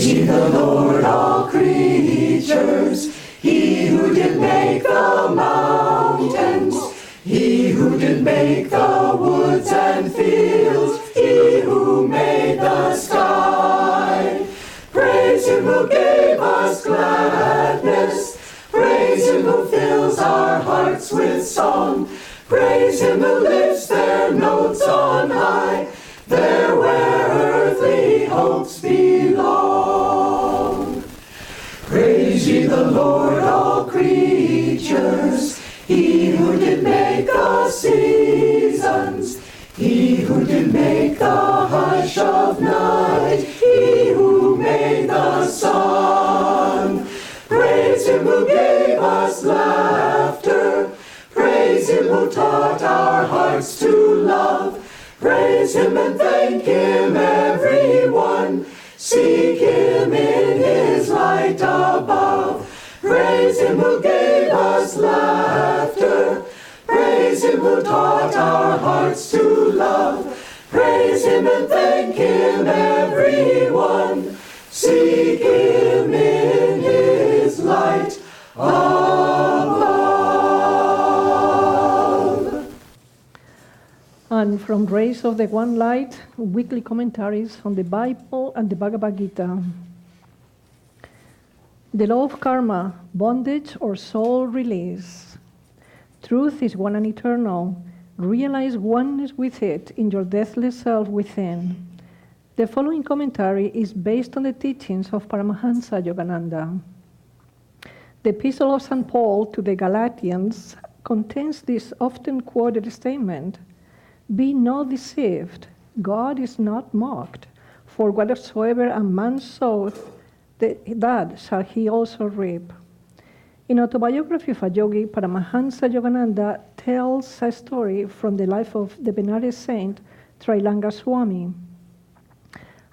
ye the Lord, all creatures, he who did make the mountains, he who did make the woods and fields, he who made the sky. Praise him who gave us gladness, praise him who fills our hearts with song, praise him who lifts their notes on high, there where earthly hopes belong. Praise ye the Lord, all creatures, he who did make the seasons, he who did make the hush of night, he who made the sun. Praise him who gave us laughter, praise him who taught our hearts to love, praise him and thank him everyone, seek him in his light above. Praise him who gave us laughter, praise him who taught our hearts to love, praise him and thank him everyone, seek him in his light above. And from Rays of the One Light, weekly commentaries on the Bible and the Bhagavad Gita. The law of karma, bondage or soul release. Truth is one and eternal. Realize oneness with it in your deathless self within. The following commentary is based on the teachings of Paramahansa Yogananda. The Epistle of St. Paul to the Galatians contains this often quoted statement, "Be not deceived, God is not mocked, for whatsoever a man soweth, that shall he also reap." In Autobiography of a Yogi, Paramahansa Yogananda tells a story from the life of the Benares saint Trailanga Swami.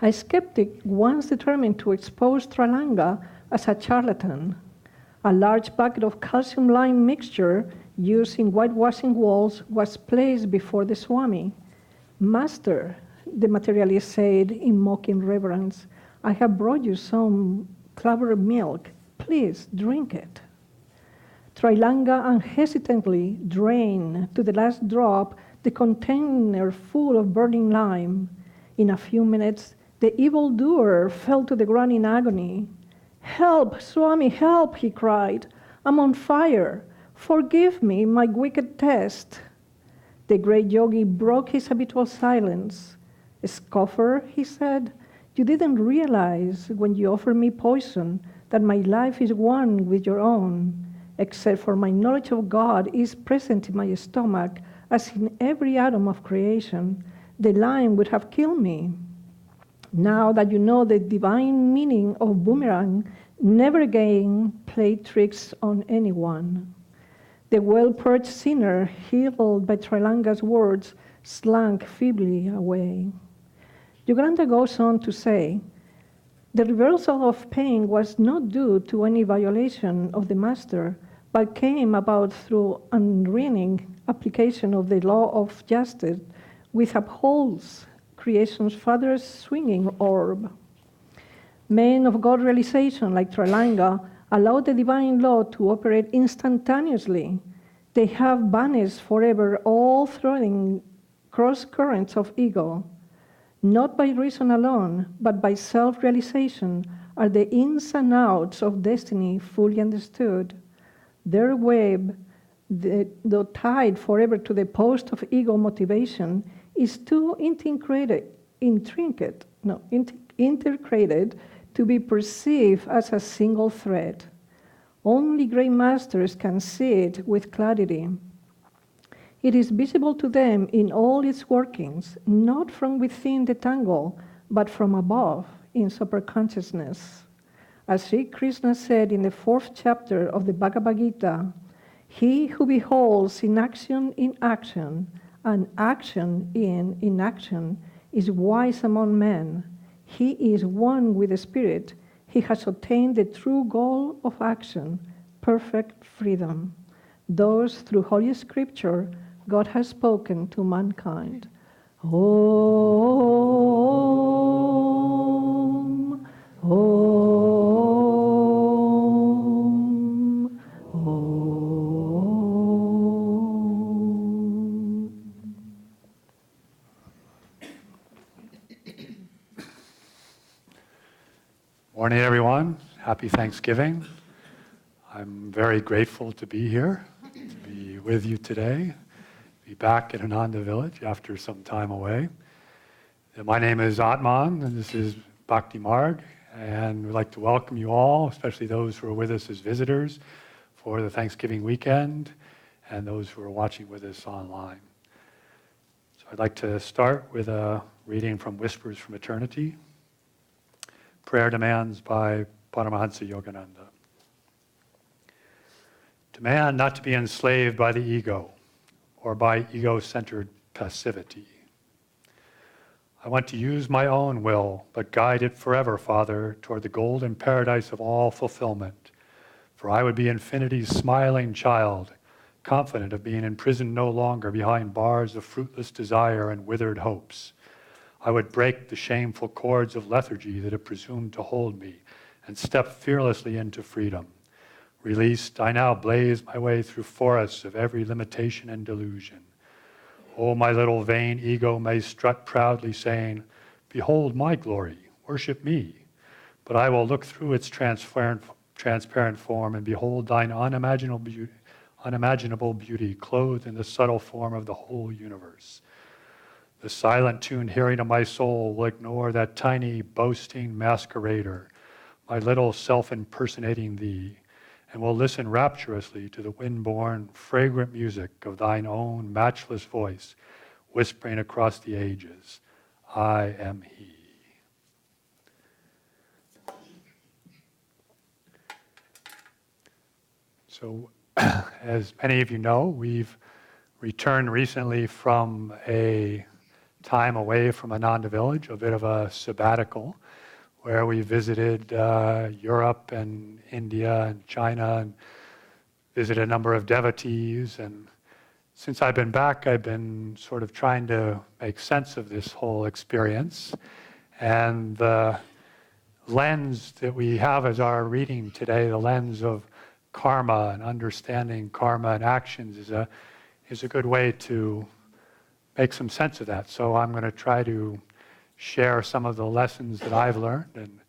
A skeptic once determined to expose Trailanga as a charlatan. A large bucket of calcium lime mixture used in whitewashing walls was placed before the Swami. "Master," the materialist said in mocking reverence, "I have brought you some clover milk. Please drink it." Trailanga unhesitatingly drained to the last drop the container full of burning lime. In a few minutes, the evildoer fell to the ground in agony. "Help, Swami, help," he cried. "I'm on fire. Forgive me my wicked test." The great yogi broke his habitual silence. "Scoffer," he said, "you didn't realize when you offered me poison that my life is one with your own. Except for my knowledge of God is present in my stomach, as in every atom of creation, the lime would have killed me. Now that you know the divine meaning of boomerang, never again play tricks on anyone." The well-perched sinner, healed by Trailanga's words, slunk feebly away. Yogananda goes on to say, "The reversal of pain was not due to any violation of the master, but came about through unreasoning application of the law of justice, which upholds creation's father's swinging orb. Men of God realization, like Trailanga, allow the divine law to operate instantaneously. They have banished forever all threading cross currents of ego. Not by reason alone, but by self-realization are the ins and outs of destiny fully understood. Their web, though tied forever to the post of ego motivation, is too integrated to be perceived as a single thread. Only great masters can see it with clarity. It is visible to them in all its workings, not from within the tangle, but from above in superconsciousness. As Sri Krishna said in the 4th chapter of the Bhagavad Gita, "He who beholds inaction in action and action in inaction is wise among men. He is one with the Spirit. He has obtained the true goal of action, perfect freedom. Thus, through Holy Scripture, God has spoken to mankind." Om, Om. Morning, everyone. Happy Thanksgiving. I'm very grateful to be here, to be with you today, be back at Ananda village after some time away. My name is Atman, and this is Bhakti Marg, and we'd like to welcome you all, especially those who are with us as visitors for the Thanksgiving weekend, and those who are watching with us online. So I'd like to start with a reading from Whispers from Eternity. Prayer Demands by Paramahansa Yogananda. Demand not to be enslaved by the ego or by ego-centered passivity. I want to use my own will, but guide it forever, Father, toward the golden paradise of all fulfillment. For I would be infinity's smiling child, confident of being imprisoned no longer behind bars of fruitless desire and withered hopes. I would break the shameful cords of lethargy that have presumed to hold me and step fearlessly into freedom. Released, I now blaze my way through forests of every limitation and delusion. Oh, my little vain ego may strut proudly saying, "Behold my glory, worship me." But I will look through its transparent form and behold thine unimaginable beauty clothed in the subtle form of the whole universe. The silent tuned hearing of my soul will ignore that tiny, boasting masquerader, my little self-impersonating thee, and will listen rapturously to the wind-born, fragrant music of thine own matchless voice, whispering across the ages, I am he. So, as many of you know, we've returned recently from a time away from Ananda village, a bit of a sabbatical, where we visited Europe and India and China and visited a number of devotees. And since I've been back, I've been sort of trying to make sense of this whole experience. And the lens that we have as our reading today, the lens of karma and understanding karma and actions, is a good way to make some sense of that. So I'm going to try to share some of the lessons that I've learned and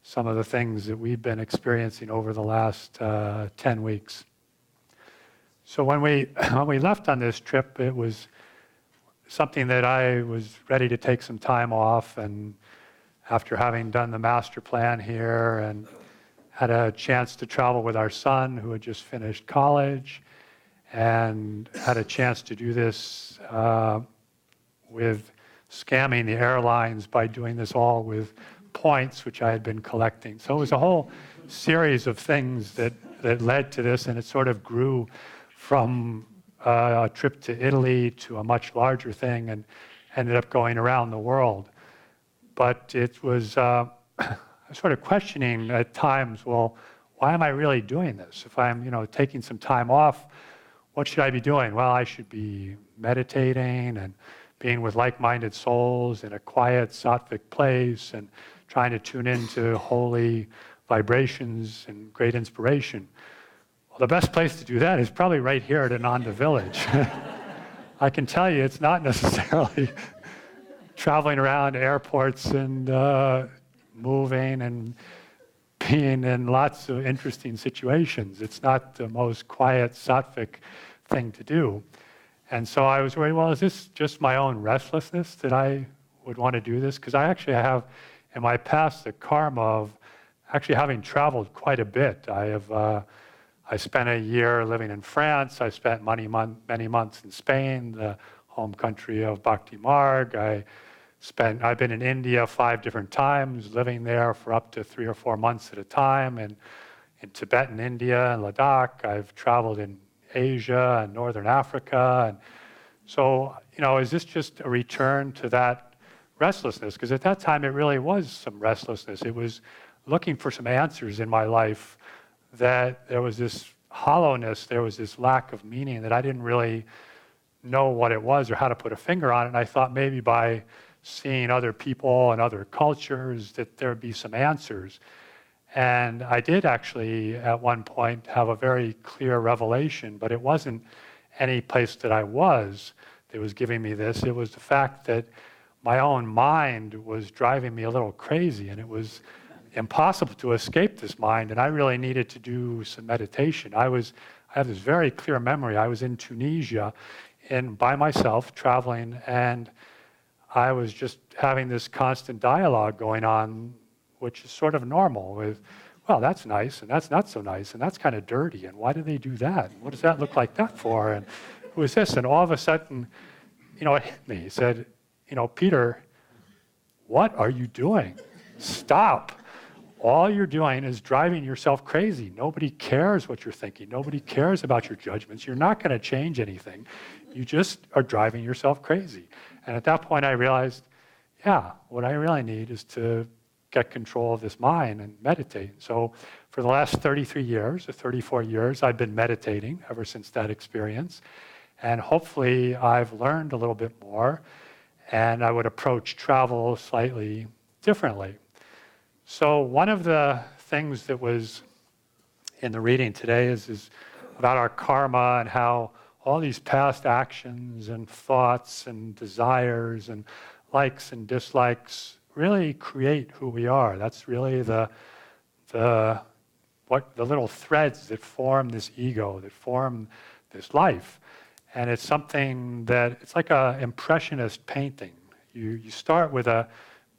some of the things that we've been experiencing over the last 10 weeks. So when we left on this trip, it was something that I was ready to take some time off, and after having done the master plan here and had a chance to travel with our son who had just finished college, and had a chance to do this with scamming the airlines by doing this all with points, which I had been collecting. So it was a whole series of things that led to this, and it sort of grew from a trip to Italy to a much larger thing and ended up going around the world. But it was sort of questioning at times, well, why am I really doing this? If I'm, taking some time off, what should I be doing? Well, I should be meditating and being with like-minded souls in a quiet, sattvic place and trying to tune into holy vibrations and great inspiration. Well, the best place to do that is probably right here at Ananda village. I can tell you it's not necessarily traveling around airports and moving and being in lots of interesting situations. It's not the most quiet, sattvic thing to do. And so I was worried, well, is this just my own restlessness that I would want to do this? Because I have in my past the karma of actually having traveled quite a bit. I spent a year living in France. I spent many months in Spain, the home country of Bhakti Marg. I've been in India 5 different times, living there for up to 3 or 4 months at a time, and in Tibet and India and Ladakh. I've traveled in Asia and Northern Africa. And so, is this just a return to that restlessness? Because at that time, it really was some restlessness. It was looking for some answers in my life, that there was this hollowness, there was this lack of meaning that I didn't really know what it was or how to put a finger on it. And I thought maybe by seeing other people and other cultures that there would be some answers. And I did actually, at one point, have a very clear revelation, but it wasn't any place that I was that was giving me this. It was the fact that my own mind was driving me a little crazy, and it was impossible to escape this mind, and I really needed to do some meditation. I have this very clear memory. I was in Tunisia by myself, traveling, and I was just having this constant dialogue going on, which is sort of normal with, well, that's nice, and that's not so nice, and that's kind of dirty, and why do they do that? And what does that look like that for? And who is this? And all of a sudden, it hit me. He said, Peter, what are you doing? Stop. All you're doing is driving yourself crazy. Nobody cares what you're thinking. Nobody cares about your judgments. You're not going to change anything. You just are driving yourself crazy. And at that point, I realized, yeah, what I really need is to get control of this mind and meditate. So for the last 33 years or 34 years, I've been meditating ever since that experience. And hopefully, I've learned a little bit more, and I would approach travel slightly differently. So one of the things that was in the reading today is about our karma and how all these past actions and thoughts and desires and likes and dislikes really create who we are. That's really the little threads that form this ego, that form this life. And it's something that, it's like an impressionist painting. You start with a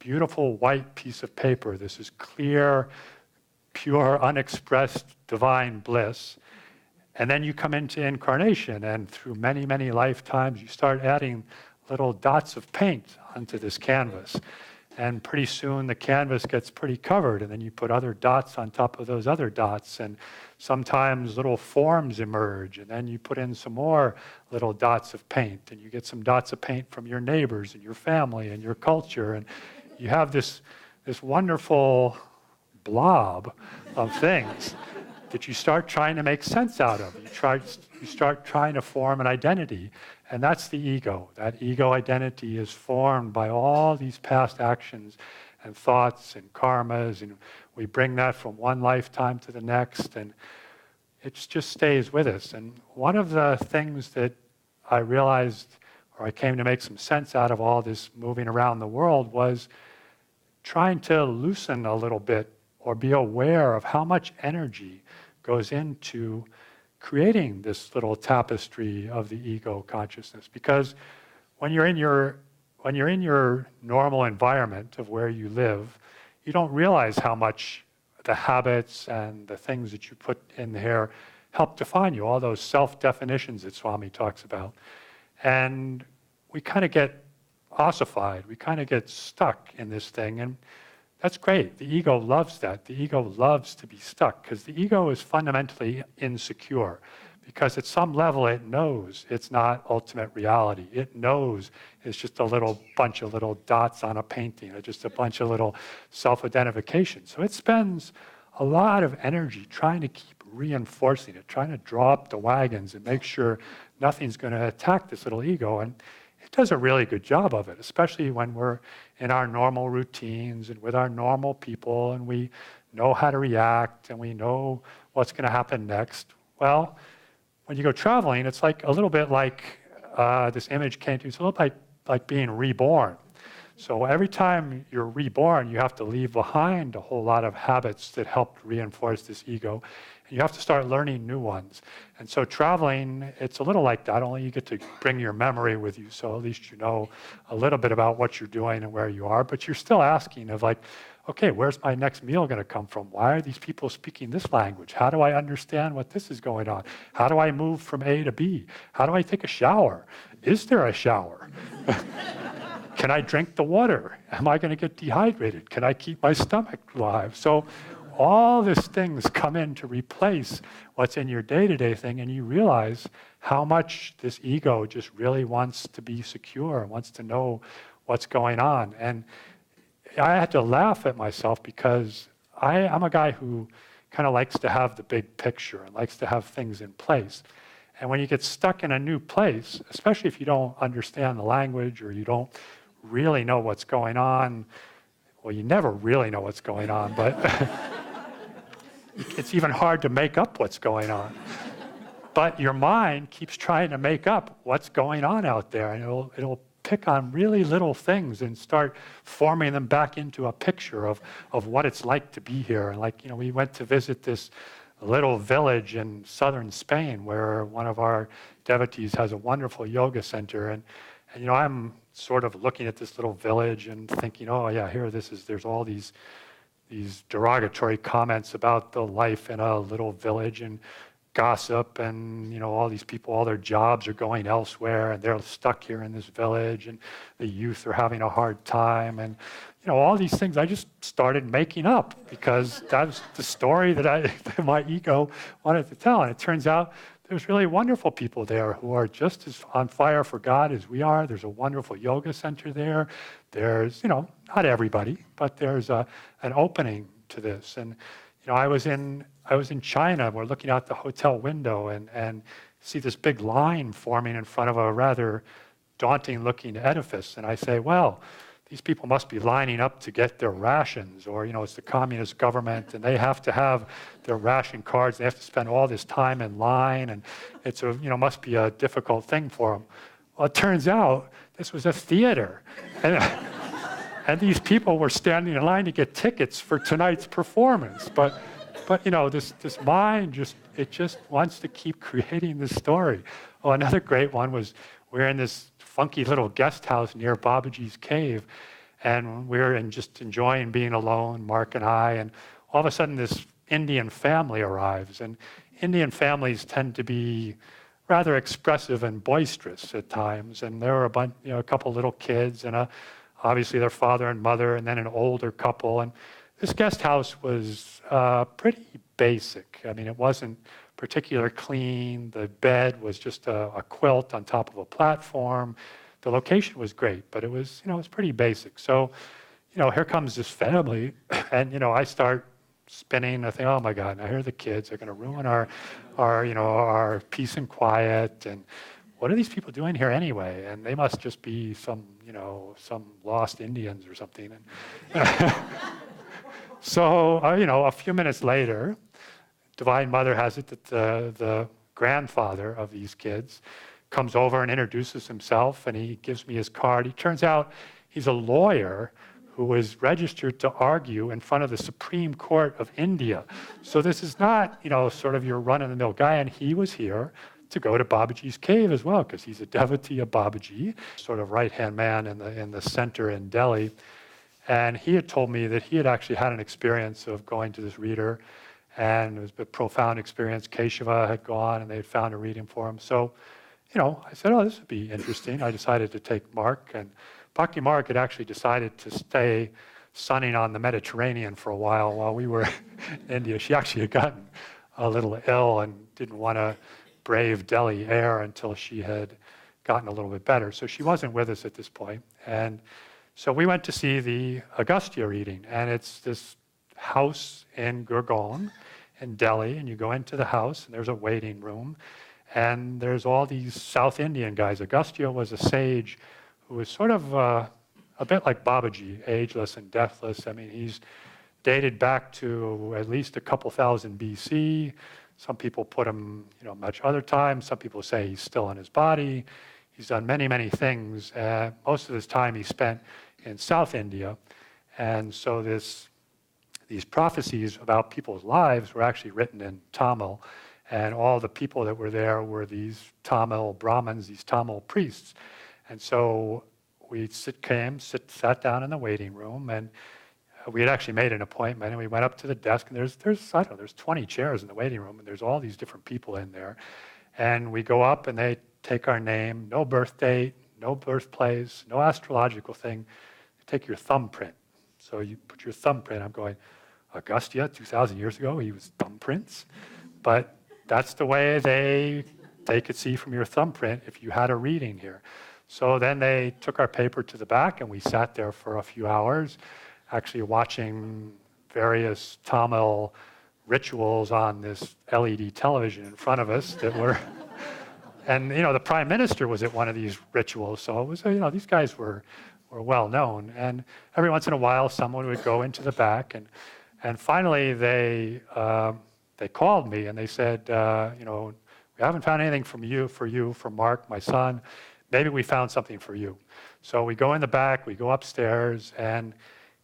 beautiful white piece of paper. This is clear, pure, unexpressed divine bliss. And then you come into incarnation, and through many, many lifetimes, you start adding little dots of paint onto this canvas. And pretty soon the canvas gets pretty covered, and then you put other dots on top of those other dots, and sometimes little forms emerge, and then you put in some more little dots of paint, and you get some dots of paint from your neighbors and your family and your culture, and you have this wonderful blob of things that you start trying to make sense out of. You start trying to form an identity, and that's the ego. That ego identity is formed by all these past actions and thoughts and karmas, and we bring that from one lifetime to the next, and it just stays with us. And one of the things that I realized, or I came to make some sense out of all this moving around the world, was trying to loosen a little bit or be aware of how much energy goes into creating this little tapestry of the ego consciousness. Because when you're in your normal environment of where you live, you don't realize how much the habits and the things that you put in there help define you, all those self-definitions that Swami talks about. And we kind of get ossified, we kind of get stuck in this thing, and that's great. The ego loves that. The ego loves to be stuck, because the ego is fundamentally insecure, because at some level it knows it's not ultimate reality. It knows it's just a little bunch of little dots on a painting, or just a bunch of little self-identification. So it spends a lot of energy trying to keep reinforcing it, trying to draw up the wagons and make sure nothing's going to attack this little ego. And it does a really good job of it, especially when we're in our normal routines and with our normal people, and we know how to react and we know what's going to happen next. Well, when you go traveling, it's like a little bit like this image came to me. It's a little bit like being reborn. So every time you're reborn, you have to leave behind a whole lot of habits that helped reinforce this ego. And you have to start learning new ones. And so traveling, it's a little like that, only you get to bring your memory with you. So at least you know a little bit about what you're doing and where you are. But you're still asking of like, okay, where's my next meal going to come from? Why are these people speaking this language? How do I understand what this is going on? How do I move from A to B? How do I take a shower? Is there a shower? Can I drink the water? Am I going to get dehydrated? Can I keep my stomach alive? So all these things come in to replace what's in your day-to-day thing, and you realize how much this ego just really wants to be secure, wants to know what's going on. And I had to laugh at myself, because I'm a guy who kind of likes to have the big picture and likes to have things in place. And when you get stuck in a new place, especially if you don't understand the language or you don't really know what's going on, well, you never really know what's going on, but it's even hard to make up what's going on. But your mind keeps trying to make up what's going on out there, and it'll pick on really little things and start forming them back into a picture of what it's like to be here. And like, we went to visit this little village in southern Spain where one of our devotees has a wonderful yoga center. And I'm sort of looking at this little village and thinking, oh yeah, there's all these derogatory comments about the life in a little village and gossip, and all these people, all their jobs are going elsewhere and they're stuck here in this village, and the youth are having a hard time, and all these things I just started making up because that's the story that my ego wanted to tell. And it turns out there's really wonderful people there who are just as on fire for God as we are. There's a wonderful yoga center there. There's, not everybody, but there's an opening to this. And I was in China. We're looking out the hotel window and see this big line forming in front of a rather daunting-looking edifice. And I say, well, these people must be lining up to get their rations, or it's the communist government, and they have to have their ration cards. They have to spend all this time in line, and it's must be a difficult thing for them. Well, it turns out this was a theater, and these people were standing in line to get tickets for tonight's performance. But this mind just wants to keep creating this story. Oh, another great one was we're in this funky little guest house near Babaji's cave, and we're just enjoying being alone, Mark and I, and all of a sudden this Indian family arrives, and Indian families tend to be rather expressive and boisterous at times, and there were a couple little kids and obviously their father and mother, and then an older couple, and this guest house was pretty basic. I mean, it wasn't particularly clean. The bed was just a quilt on top of a platform. The location was great, but it was pretty basic. So, here comes this family, and I start spinning. I think, oh my God! Now here are the kids. They're going to ruin our peace and quiet. And what are these people doing here anyway? And they must just be some lost Indians or something. And so, a few minutes later, Divine Mother has it that the grandfather of these kids comes over and introduces himself, and he gives me his card. He turns out he's a lawyer who was registered to argue in front of the Supreme Court of India. So this is not, sort of your run-of-the-mill guy, and he was here to go to Babaji's cave as well, because he's a devotee of Babaji, sort of right-hand man in the center in Delhi. And he had told me that he had actually had an experience of going to this reader, and it was a profound experience. Keshava had gone, and they had found a reading for him. So, I said, oh, this would be interesting. I decided to take Mark, and Bhakti Mark had actually decided to stay sunning on the Mediterranean for a while we were in India. She actually had gotten a little ill and didn't want to brave Delhi air until she had gotten a little bit better. So she wasn't with us at this point. And so we went to see the Agastya reading, and it's this house in Gurgaon in Delhi, and you go into the house, and there's a waiting room, and there's all these South Indian guys. Agastya was a sage who was sort of a bit like Babaji, ageless and deathless. I mean, he's dated back to at least a couple thousand BC. Some people put him, much other time. Some people say he's still in his body. He's done many, many things. Most of his time he spent in South India. And so these prophecies about people's lives were actually written in Tamil. And all the people that were there were these Tamil Brahmins, these Tamil priests. And so we sat down in the waiting room, and we had actually made an appointment, and we went up to the desk, and there's 20 chairs in the waiting room, and there's all these different people in there. And we go up, and they take our name, no birth date, no birthplace, no astrological thing. They take your thumbprint. So you put your thumbprint. I'm going, Agastya, 2,000 years ago, he was thumbprints. But that's the way they could see from your thumbprint if you had a reading here. So then they took our paper to the back, and we sat there for a few hours, actually watching various Tamil rituals on this LED television in front of us that were, and the Prime Minister was at one of these rituals, so it was, these guys were well known. And every once in a while, someone would go into the back, and finally they called me, and they said, we haven't found anything for Mark, my son. maybe we found something for you. So we go in the back, we go upstairs, and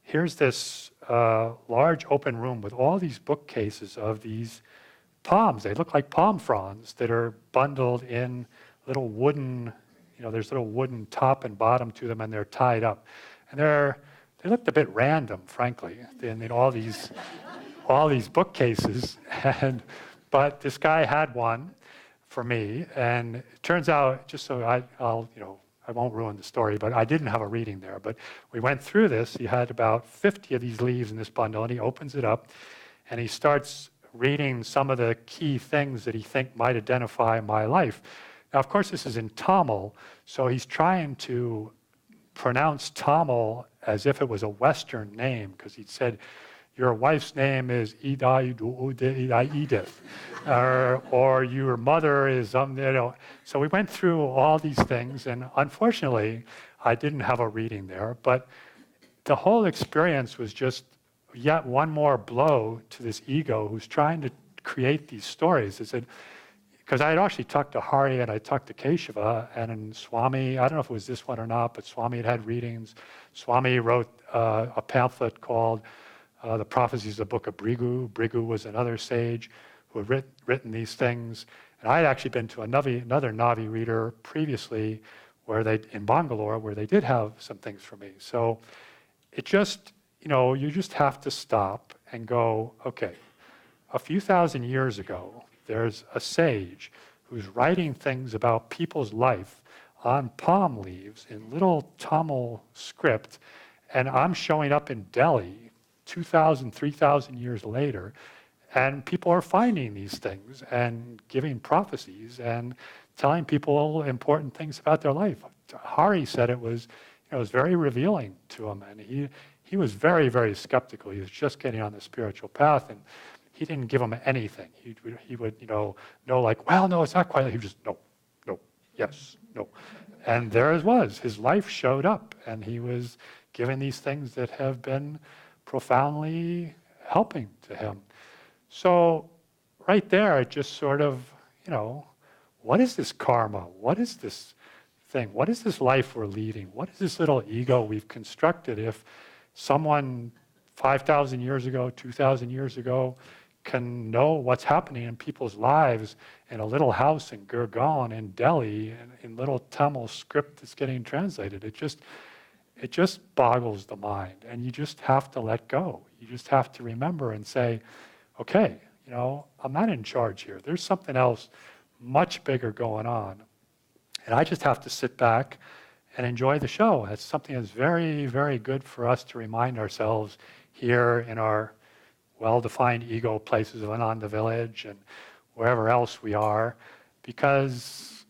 here's this large open room with all these bookcases of these palms. They look like palm fronds that are bundled in little wooden, there's little wooden top and bottom to them, and they're tied up. And they looked a bit random, frankly, in all these bookcases. But this guy had one for me, and it turns out, just so I won't ruin the story, but I didn't have a reading there. But we went through this. He had about 50 of these leaves in this bundle, and he opens it up, and he starts reading some of the key things that he think might identify my life. Now, of course, this is in Tamil, so he's trying to pronounce Tamil as if it was a Western name, because he said, your wife's name is Edith, or your mother is So we went through all these things, and unfortunately, I didn't have a reading there, but the whole experience was just yet one more blow to this ego who's trying to create these stories. It said, because I had actually talked to Hari and I talked to Keshava and Swami, I don't know if it was this one or not, but Swami had readings. Swami wrote a pamphlet called The Prophecies of the Book of Brigu. Brigu was another sage who had written these things. And I had actually been to another Navi reader previously in Bangalore where they did have some things for me. So it just, you just have to stop and go, okay, a few thousand years ago, there's a sage who's writing things about people's life on palm leaves in little Tamil script, and I'm showing up in Delhi 2,000, 3,000 years later, and people are finding these things and giving prophecies and telling people important things about their life. Hari said it was very revealing to him, and he was very, very skeptical. He was just getting on the spiritual path, and he didn't give him anything. He would, know like, well, no, it's not quite. He would just, no, yes, no. And there it was. His life showed up, and he was given these things that have been profoundly helping to him. So right there, it just sort of, what is this karma? What is this thing? What is this life we're leading? What is this little ego we've constructed if someone 5,000 years ago, 2,000 years ago, can know what's happening in people's lives in a little house in Gurgaon in Delhi in little Tamil script that's getting translated. It just boggles the mind, and you just have to let go. You just have to remember and say, okay, I'm not in charge here. There's something else much bigger going on. And I just have to sit back and enjoy the show. It's something that's very, very good for us to remind ourselves here in our well-defined ego places of Ananda Village and wherever else we are, because,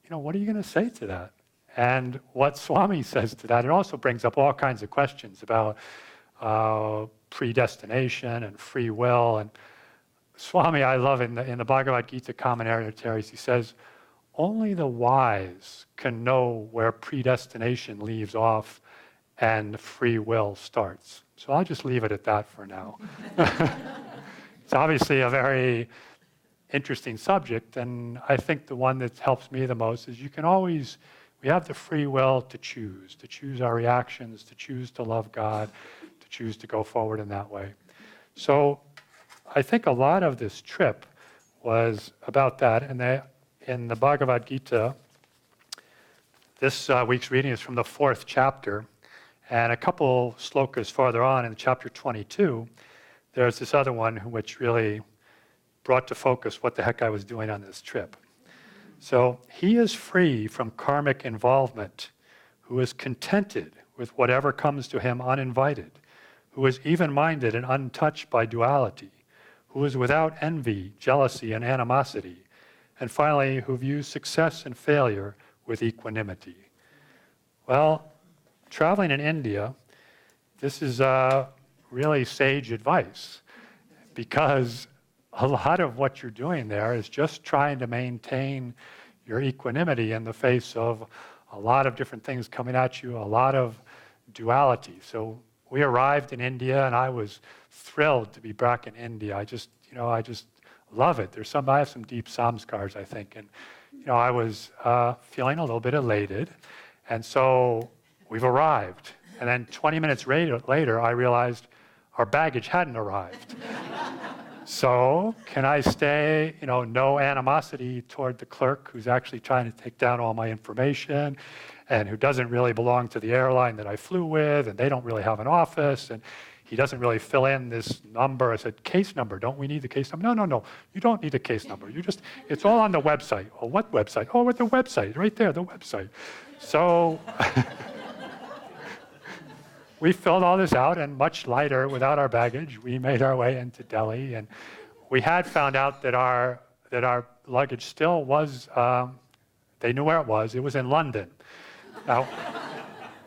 what are you going to say to that? And what Swami says to that, it also brings up all kinds of questions about predestination and free will. And Swami, I love in the Bhagavad Gita commentaries, he says, only the wise can know where predestination leaves off and free will starts. So I'll just leave it at that for now. It's obviously a very interesting subject, and I think the one that helps me the most is we have the free will to choose our reactions, to choose to love God, to choose to go forward in that way. So I think a lot of this trip was about that, and in the Bhagavad Gita, this week's reading is from the 4th chapter, and a couple slokas farther on in chapter 22, there's this other one which really brought to focus what the heck I was doing on this trip. So, he is free from karmic involvement, who is contented with whatever comes to him uninvited, who is even-minded and untouched by duality, who is without envy, jealousy, and animosity, and finally, who views success and failure with equanimity. Well, traveling in India, this is really sage advice, because a lot of what you're doing there is just trying to maintain your equanimity in the face of a lot of different things coming at you, a lot of duality. So we arrived in India, and I was thrilled to be back in India. I just love it. I have some deep samskars, I think, and I was feeling a little bit elated. And so we've arrived. And then 20 minutes later, I realized our baggage hadn't arrived. So can I stay, no animosity toward the clerk who's actually trying to take down all my information and who doesn't really belong to the airline that I flew with, and they don't really have an office, and he doesn't really fill in this number. I said, case number, don't we need the case number? No, you don't need a case number. It's all on the website. Oh, what website? Oh, at the website, right there, the website. So we filled all this out, and much lighter, without our baggage, we made our way into Delhi. And we had found out that our luggage still was, they knew where it was. It was in London. Now,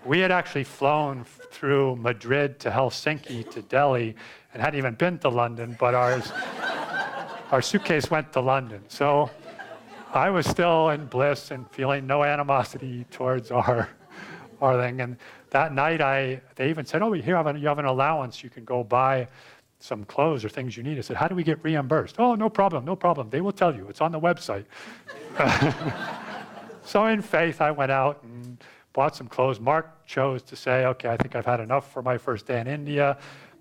we had actually flown through Madrid to Helsinki to Delhi and hadn't even been to London, but our suitcase went to London. So I was still in bliss and feeling no animosity towards our thing. And that night, they even said, oh, you have an allowance. You can go buy some clothes or things you need. I said, how do we get reimbursed? Oh, no problem. They will tell you. It's on the website. So in faith, I went out and bought some clothes. Mark chose to say, okay, I think I've had enough for my first day in India.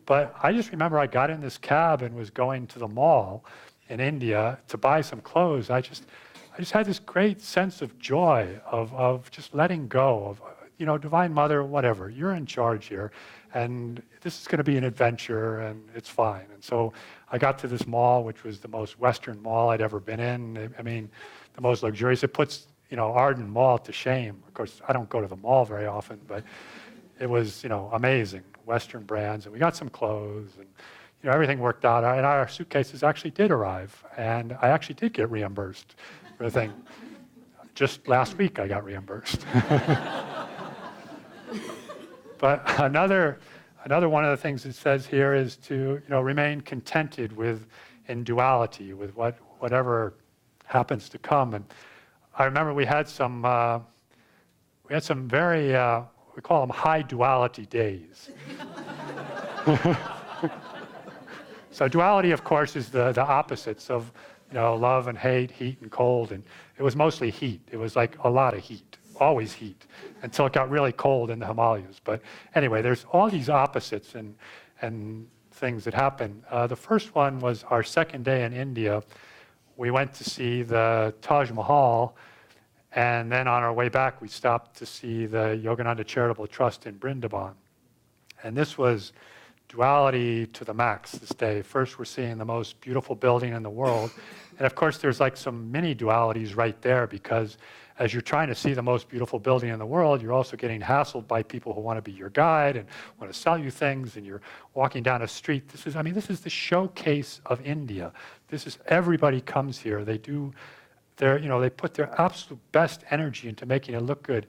But I just remember I got in this cab and was going to the mall in India to buy some clothes. I just had this great sense of joy of just letting go of, Divine Mother, whatever, you're in charge here, and this is going to be an adventure, and it's fine. And so I got to this mall, which was the most Western mall I'd ever been in. I mean, the most luxurious. It puts, Arden Mall to shame. Of course, I don't go to the mall very often, but it was, amazing, Western brands. And we got some clothes, and, everything worked out. And our suitcases actually did arrive, and I actually did get reimbursed for the thing. Just last week, I got reimbursed. But another one of the things it says here is to remain contented in duality with whatever happens to come. And I remember we had some very we call them high duality days. So duality, of course, is the opposites of love and hate, heat and cold, and it was mostly heat. It was like a lot of heat. Always heat, until it got really cold in the Himalayas. But anyway, there's all these opposites and things that happen. The first one was our second day in India. We went to see the Taj Mahal, and then on our way back, we stopped to see the Yogananda Charitable Trust in Brindaban. And this was duality to the max this day. First, we're seeing the most beautiful building in the world. And of course, there's like some mini dualities right there, because as you're trying to see the most beautiful building in the world, you're also getting hassled by people who want to be your guide and want to sell you things, and you're walking down a street. This is the showcase of India. Everybody comes here. They put their absolute best energy into making it look good.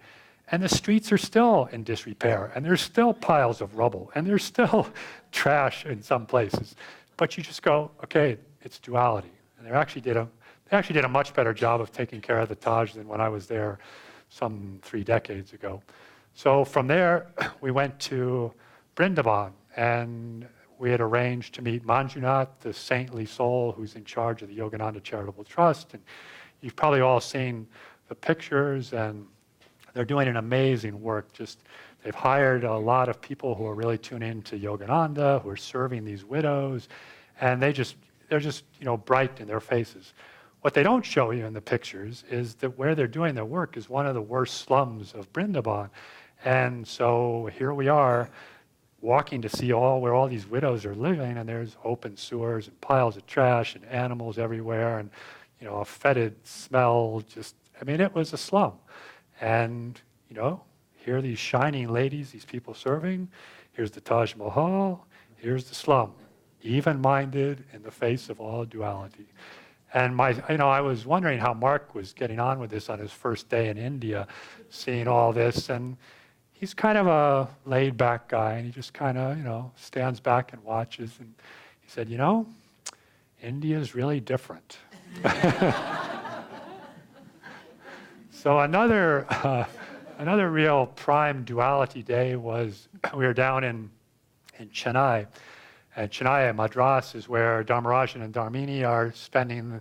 And the streets are still in disrepair, and there's still piles of rubble, and there's still trash in some places. But you just go, okay, it's duality. And they actually did a much better job of taking care of the Taj than when I was there some 3 decades ago. So from there, we went to Brindaban, and we had arranged to meet Manjunath, the saintly soul who's in charge of the Yogananda Charitable Trust. And you've probably all seen the pictures, and they're doing an amazing work. They've hired a lot of people who are really tuned into Yogananda, who are serving these widows, and they're just bright in their faces. What they don't show you in the pictures is that where they're doing their work is one of the worst slums of Brindaban. And so here we are walking to see where all these widows are living, and there's open sewers and piles of trash and animals everywhere, and a fetid smell. It was a slum. And here are these shining ladies, these people serving. Here's the Taj Mahal. Here's the slum, even-minded in the face of all duality. And I was wondering how Mark was getting on with this on his first day in India, seeing all this. And he's kind of a laid-back guy, and he just kind of, stands back and watches. And he said, India's really different. So another real prime duality day was we were down in Chennai. And Chennai, Madras, is where Dharmarajan and Dharmini are spending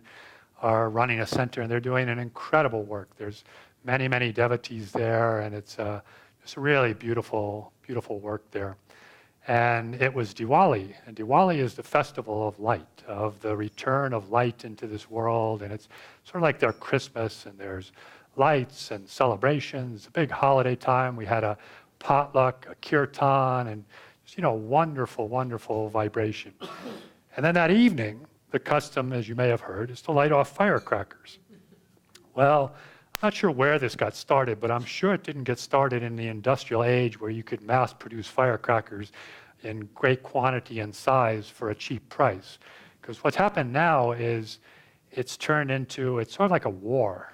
are running a center, and they're doing an incredible work. There's many, many devotees there, and it's just a really beautiful, beautiful work there. And it was Diwali, and Diwali is the festival of light, of the return of light into this world, and it's sort of like their Christmas, and there's lights and celebrations, a big holiday time. We had a potluck, a kirtan, and just, wonderful, wonderful vibration. And then that evening, the custom, as you may have heard, is to light off firecrackers. Well, I'm not sure where this got started, but I'm sure it didn't get started in the industrial age where you could mass produce firecrackers in great quantity and size for a cheap price. Because what's happened now is it's turned into, it's sort of like a war.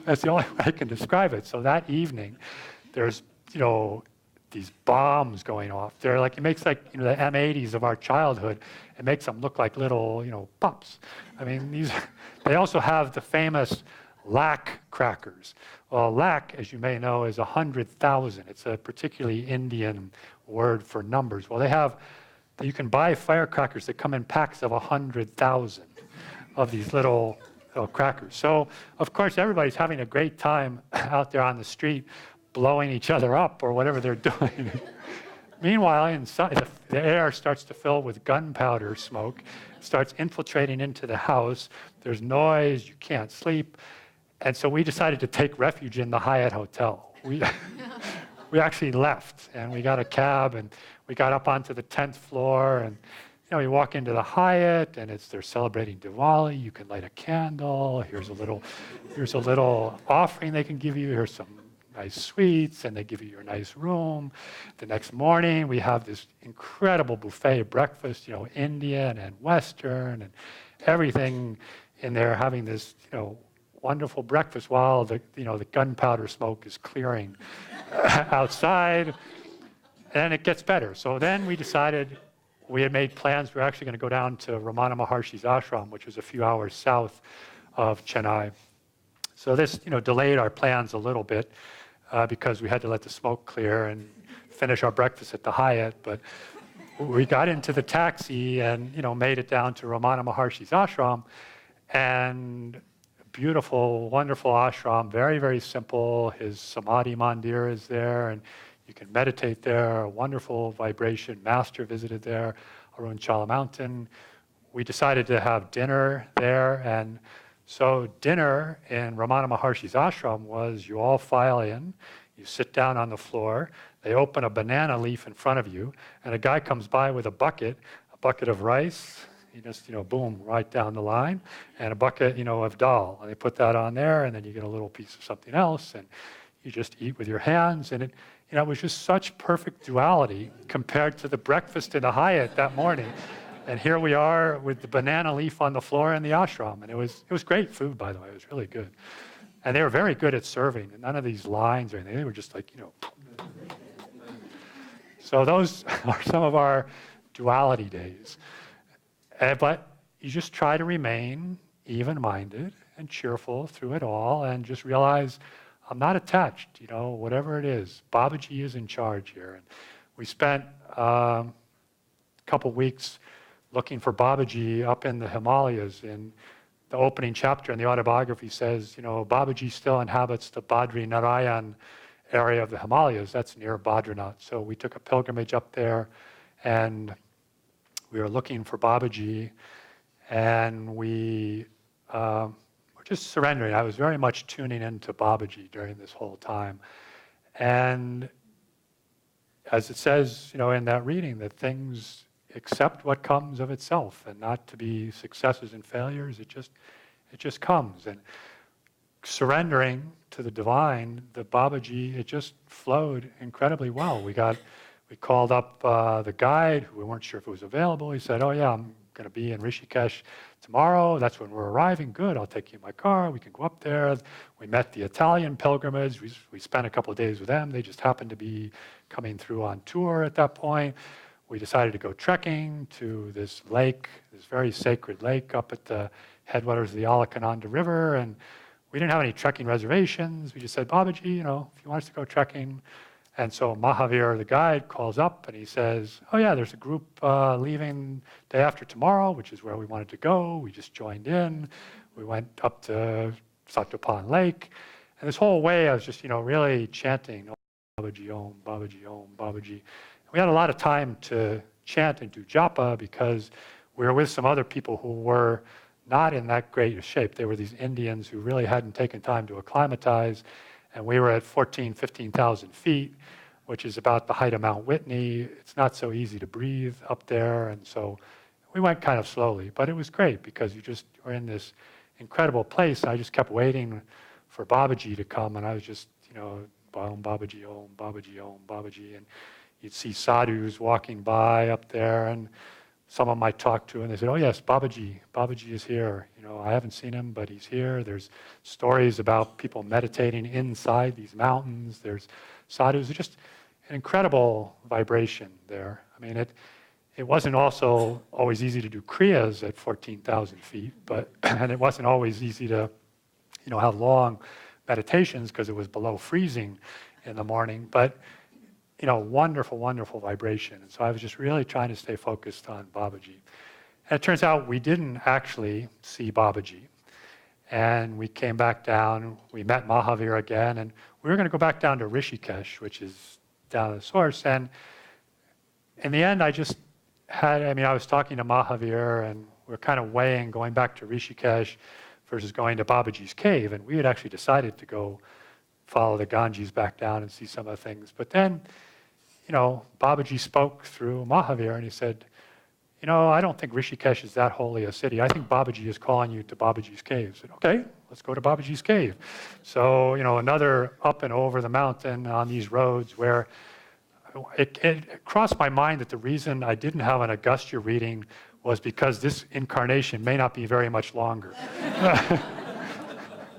That's the only way I can describe it. So that evening, there's, these bombs going off. They're like, it makes like, the M80s of our childhood. It makes them look like little, pups. I mean, they also have the famous lakh crackers. Well, lakh, as you may know, is 100,000. It's a particularly Indian word for numbers. Well, you can buy firecrackers that come in packs of 100,000 of these little crackers. So, of course, everybody's having a great time out there on the street blowing each other up or whatever they're doing. Meanwhile, inside, the air starts to fill with gunpowder smoke, starts infiltrating into the house. There's noise, you can't sleep. And so we decided to take refuge in the Hyatt Hotel. We actually left, and we got a cab, and we got up onto the 10th floor, and we walk into the Hyatt, and they're celebrating Diwali. You can light a candle. Here's a little offering they can give you. Here's some nice sweets, and they give you your nice room. The next morning, we have this incredible buffet breakfast, Indian and Western, and everything in there, having this, wonderful breakfast while the gunpowder smoke is clearing outside. And it gets better. So then we decided, we had made plans. We were actually going to go down to Ramana Maharshi's ashram, which was a few hours south of Chennai. So this, delayed our plans a little bit because we had to let the smoke clear and finish our breakfast at the Hyatt. But we got into the taxi and, made it down to Ramana Maharshi's ashram. And beautiful, wonderful ashram, very, very simple. His Samadhi Mandir is there, and you can meditate there, a wonderful vibration. Master visited there, Arunachala Mountain. We decided to have dinner there, and so dinner in Ramana Maharshi's ashram was you all file in, you sit down on the floor, they open a banana leaf in front of you, and a guy comes by with a bucket of rice. You just, boom, right down the line, and a bucket, of dal. And they put that on there, and then you get a little piece of something else, and you just eat with your hands. And it was just such perfect duality compared to the breakfast in the Hyatt that morning. And here we are with the banana leaf on the floor in the ashram. And it was great food, by the way. It was really good. And they were very good at serving. And none of these lines or anything. They were just like, So those are some of our duality days. But you just try to remain even-minded and cheerful through it all, and just realize I'm not attached, whatever it is. Babaji is in charge here. And we spent a couple weeks looking for Babaji up in the Himalayas. In the opening chapter in the autobiography says, Babaji still inhabits the Badri Narayan area of the Himalayas. That's near Badrinath. So we took a pilgrimage up there, and we were looking for Babaji, and we were just surrendering. I was very much tuning into Babaji during this whole time. And as it says, in that reading, that things accept what comes of itself, and not to be successes and failures. It just comes. And surrendering to the divine, the Babaji, it just flowed incredibly well. We called up the guide, who we weren't sure if it was available. He said, oh yeah, I'm going to be in Rishikesh tomorrow. That's when we're arriving. Good, I'll take you in my car. We can go up there. We met the Italian pilgrimage. We spent a couple of days with them. They just happened to be coming through on tour at that point. We decided to go trekking to this lake, this very sacred lake up at the headwaters of the Alakananda River. And we didn't have any trekking reservations. We just said, Babaji, if you want us to go trekking. And so Mahavir, the guide, calls up and he says, oh yeah, there's a group leaving day after tomorrow, which is where we wanted to go. We just joined in. we went up to Satuppan Lake, and this whole way I was just, really chanting, Babaji Om, Babaji Om, Babaji. We had a lot of time to chant and do japa because we were with some other people who were not in that great shape. They were these Indians who really hadn't taken time to acclimatize, and we were at 15,000 feet, which is about the height of Mount Whitney. It's not so easy to breathe up there, and so we went kind of slowly, but it was great because you just were in this incredible place. I just kept waiting for Babaji to come, and I was just, Om Babaji, Om Babaji, Om Babaji, and you'd see sadhus walking by up there, and someone might talk to, and they said, "Oh yes, Babaji is here. I haven't seen him, but he's here." There's stories about people meditating inside these mountains. There's sadhus. It's just an incredible vibration there. I mean, it wasn't also always easy to do kriyas at 14,000 feet, and it wasn't always easy to, have long meditations because it was below freezing in the morning. But wonderful, wonderful vibration. And so I was just really trying to stay focused on Babaji. And it turns out we didn't actually see Babaji. And we came back down, we met Mahavir again, and we were going to go back down to Rishikesh, which is down at the source. And in the end, I was talking to Mahavir, and we were kind of weighing going back to Rishikesh versus going to Babaji's cave. And we had actually decided to go follow the Ganges back down and see some of the things. But then, Babaji spoke through Mahavir, and he said, I don't think Rishikesh is that holy a city. I think Babaji is calling you to Babaji's cave. I said, okay, let's go to Babaji's cave. So, another up and over the mountain on these roads where it crossed my mind that the reason I didn't have an Agastya reading was because this incarnation may not be very much longer.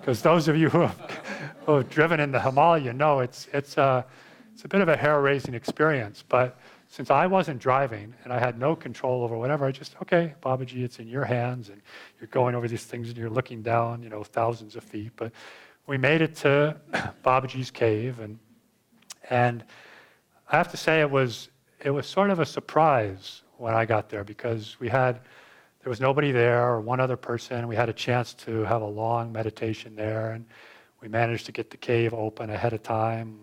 Because those of you who have driven in the Himalaya know it's a bit of a hair-raising experience. But since I wasn't driving and I had no control over whatever, I just, okay, Babaji, it's in your hands, and you're going over these things and you're looking down, thousands of feet. But we made it to Babaji's cave, and I have to say it was sort of a surprise when I got there because there was nobody there or one other person. We had a chance to have a long meditation there, and we managed to get the cave open ahead of time.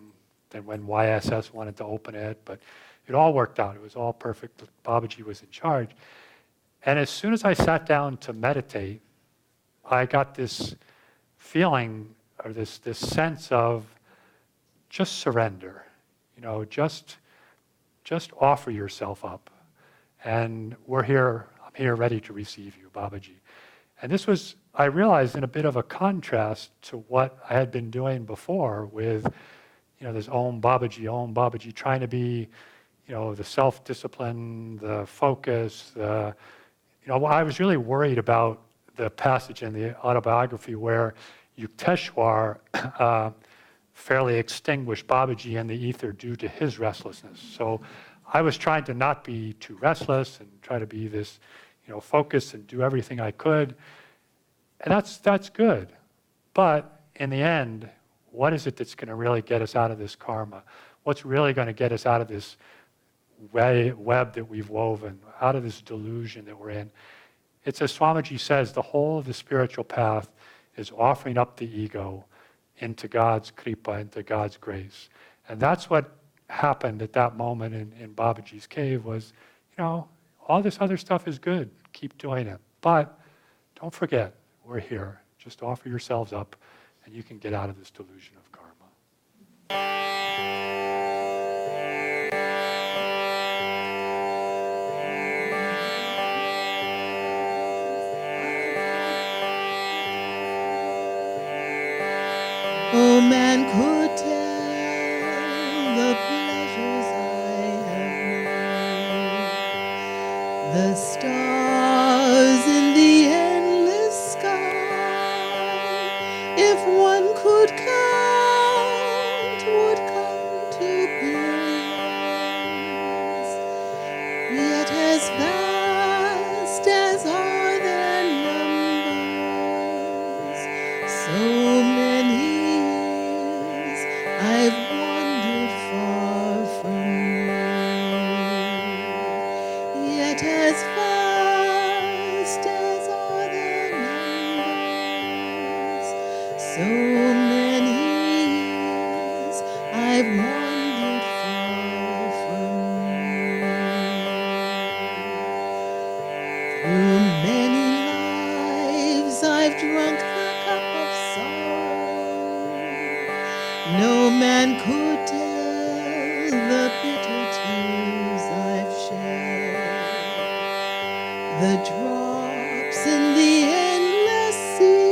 Then when YSS wanted to open it, but it all worked out. It was all perfect. Babaji was in charge. And as soon as I sat down to meditate, I got this feeling or this sense of just surrender. Just offer yourself up. And I'm here ready to receive you, Babaji. And this was, I realized, in a bit of a contrast to what I had been doing before with, this Om Babaji, trying to be, the self-discipline, the focus, I was really worried about the passage in the autobiography where Yukteswar fairly extinguished Babaji in the ether due to his restlessness. So I was trying to not be too restless and try to be this, focused and do everything I could. And that's good. But in the end, what is it that's going to really get us out of this karma? What's really going to get us out of this web that we've woven, out of this delusion that we're in? It's as Swamiji says, the whole of the spiritual path is offering up the ego into God's kripa, into God's grace. And that's what happened at that moment in Babaji's cave was, all this other stuff is good. Keep doing it. But don't forget, we're here. Just offer yourselves up, and you can get out of this delusion of karma. Oh, man could tell the pleasures I have known, the stars in the endless sky, if one could count, would come to billions, yet as vast as are their numbers, so many I've wandered far from you, yet as vast as are their numbers, So many years I've wandered far from you. Through many lives I've drunk the cup of sorrow. No man could tell the bitter tears I've shed. The drops in the endless sea,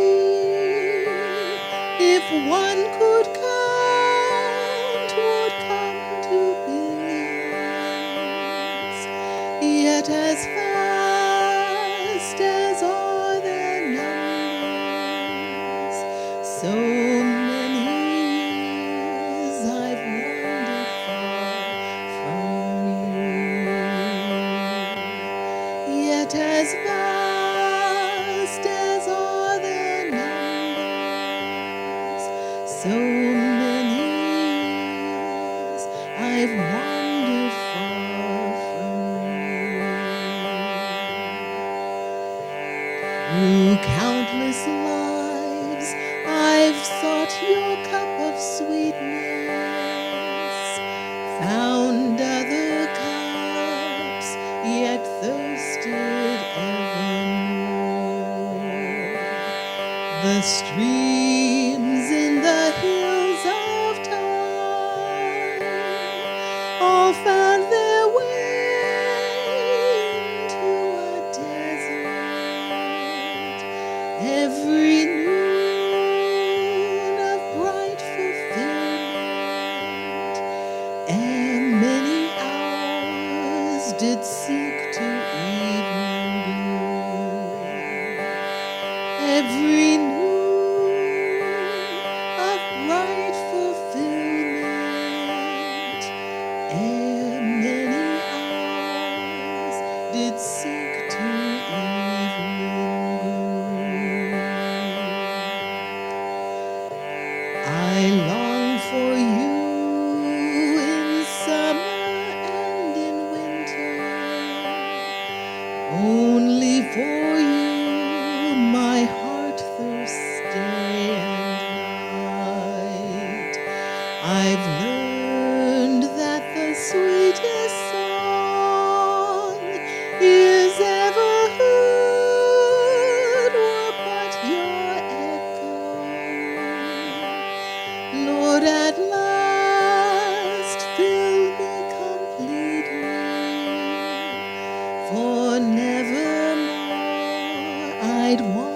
if one could count, would come to billions. Yet as fast as are their numbers, so many years I've wandered far from you. Yet as vast as are their numbers, so many years I've wandered far from you. Through countless lives I've sought your cup of sweetness, found other cups, yet thirsted evermore. The streams in the hills of time all found their way into a desert. Every noon of bright fulfillment, and many hours did seek to evening gloom. Every noon of bright fulfillment, and many hours did seek to evening gloom. I long for you in summer and in winter. Only for you my heart thirsts day and night. I've learned that the sweetest song is ever heard were but your echo. Lord, at last fill me completely, for nevermore I'd want